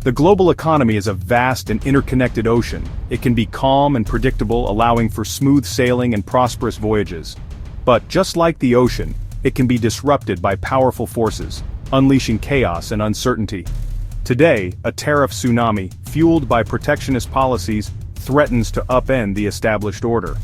The global economy is a vast and interconnected ocean. It can be calm and predictable, allowing for smooth sailing and prosperous voyages. But just like the ocean, it can be disrupted by powerful forces, unleashing chaos and uncertainty. Today, a tariff tsunami, fueled by protectionist policies, threatens to upend the established order.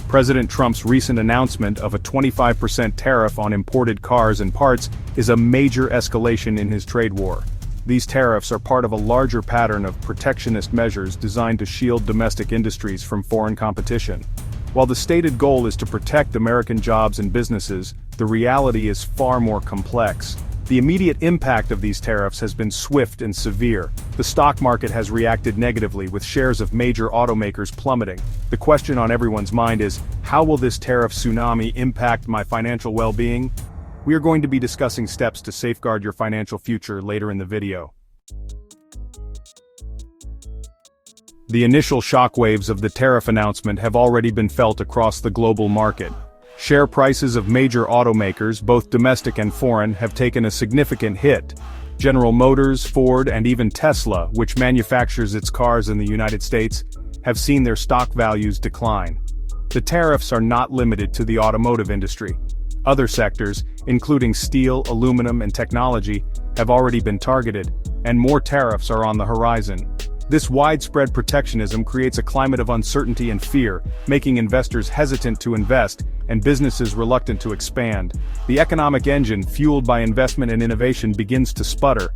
President Trump's recent announcement of a 25% tariff on imported cars and parts is a major escalation in his trade war. These tariffs are part of a larger pattern of protectionist measures designed to shield domestic industries from foreign competition. While the stated goal is to protect American jobs and businesses, the reality is far more complex. The immediate impact of these tariffs has been swift and severe. The stock market has reacted negatively, with shares of major automakers plummeting. The question on everyone's mind is, how will this tariff tsunami impact my financial well-being? We are going to be discussing steps to safeguard your financial future later in the video. The initial shockwaves of the tariff announcement have already been felt across the global market. Share prices of major automakers, both domestic and foreign, have taken a significant hit. General Motors, Ford, and even Tesla, which manufactures its cars in the United States, have seen their stock values decline. The tariffs are not limited to the automotive industry. Other sectors, including steel, aluminum, and technology, have already been targeted, and more tariffs are on the horizon. This widespread protectionism creates a climate of uncertainty and fear, making investors hesitant to invest and businesses reluctant to expand. The economic engine, fueled by investment and innovation, begins to sputter.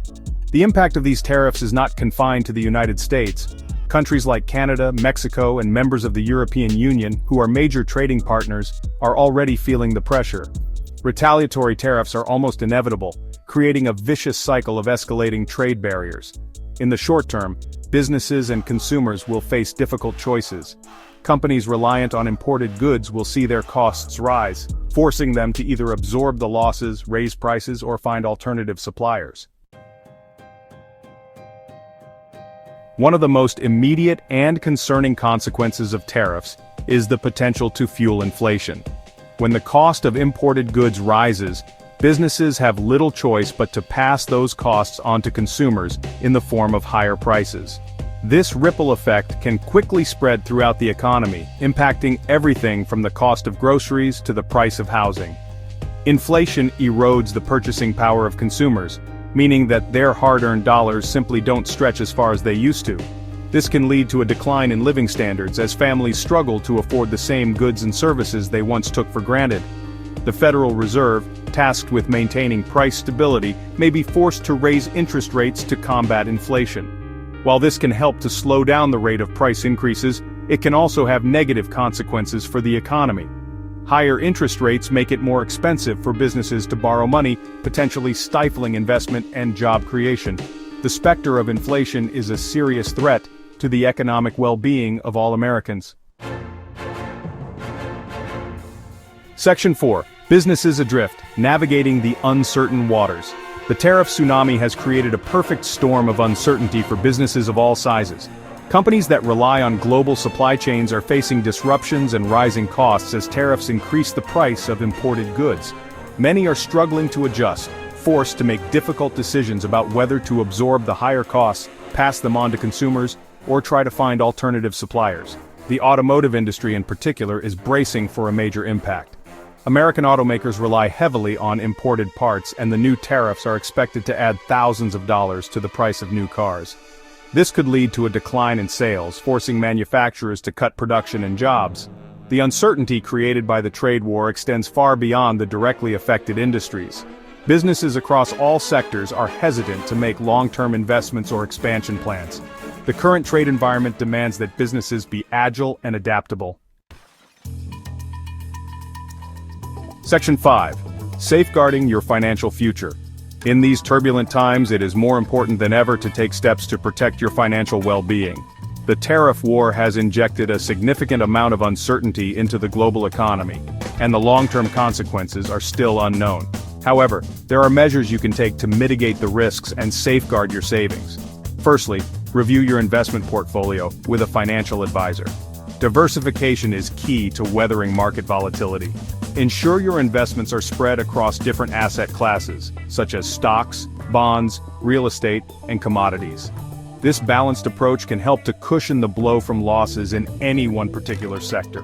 The impact of these tariffs is not confined to the United States. Countries like Canada, Mexico, and members of the European Union, who are major trading partners, are already feeling the pressure. Retaliatory tariffs are almost inevitable, creating a vicious cycle of escalating trade barriers. In the short term, businesses and consumers will face difficult choices. Companies reliant on imported goods will see their costs rise, forcing them to either absorb the losses, raise prices, or find alternative suppliers. One of the most immediate and concerning consequences of tariffs is the potential to fuel inflation. When the cost of imported goods rises, businesses have little choice but to pass those costs on to consumers in the form of higher prices. This ripple effect can quickly spread throughout the economy, impacting everything from the cost of groceries to the price of housing. Inflation erodes the purchasing power of consumers, meaning that their hard-earned dollars simply don't stretch as far as they used to. This can lead to a decline in living standards as families struggle to afford the same goods and services they once took for granted. The Federal Reserve, tasked with maintaining price stability, may be forced to raise interest rates to combat inflation. While this can help to slow down the rate of price increases, it can also have negative consequences for the economy. Higher interest rates make it more expensive for businesses to borrow money, potentially stifling investment and job creation. The specter of inflation is a serious threat to the economic well-being of all Americans. Section 4. Businesses Adrift, Navigating the Uncertain Waters. The tariff tsunami has created a perfect storm of uncertainty for businesses of all sizes. Companies that rely on global supply chains are facing disruptions and rising costs as tariffs increase the price of imported goods. Many are struggling to adjust, forced to make difficult decisions about whether to absorb the higher costs, pass them on to consumers, or try to find alternative suppliers. The automotive industry in particular is bracing for a major impact. American automakers rely heavily on imported parts, and the new tariffs are expected to add thousands of dollars to the price of new cars. This could lead to a decline in sales, forcing manufacturers to cut production and jobs. The uncertainty created by the trade war extends far beyond the directly affected industries. Businesses across all sectors are hesitant to make long-term investments or expansion plans. The current trade environment demands that businesses be agile and adaptable. Section 5. Safeguarding your financial future. In these turbulent times, it is more important than ever to take steps to protect your financial well-being. The tariff war has injected a significant amount of uncertainty into the global economy, and the long-term consequences are still unknown. However, there are measures you can take to mitigate the risks and safeguard your savings. Firstly, review your investment portfolio with a financial advisor. Diversification is key to weathering market volatility. Ensure your investments are spread across different asset classes, such as stocks, bonds, real estate, and commodities. This balanced approach can help to cushion the blow from losses in any one particular sector.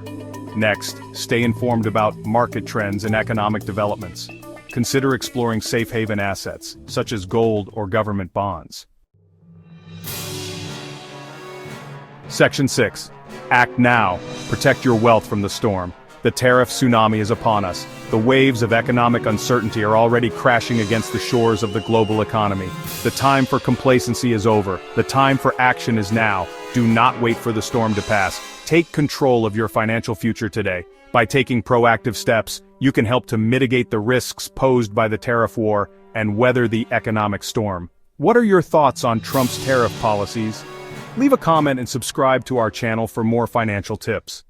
Next, stay informed about market trends and economic developments. Consider exploring safe haven assets, such as gold or government bonds. Section 6. Act now. Protect your wealth from the storm. The tariff tsunami is upon us. The waves of economic uncertainty are already crashing against the shores of the global economy. The time for complacency is over. The time for action is now. Do not wait for the storm to pass. Take control of your financial future today. By taking proactive steps, you can help to mitigate the risks posed by the tariff war and weather the economic storm. What are your thoughts on Trump's tariff policies? Leave a comment and subscribe to our channel for more financial tips.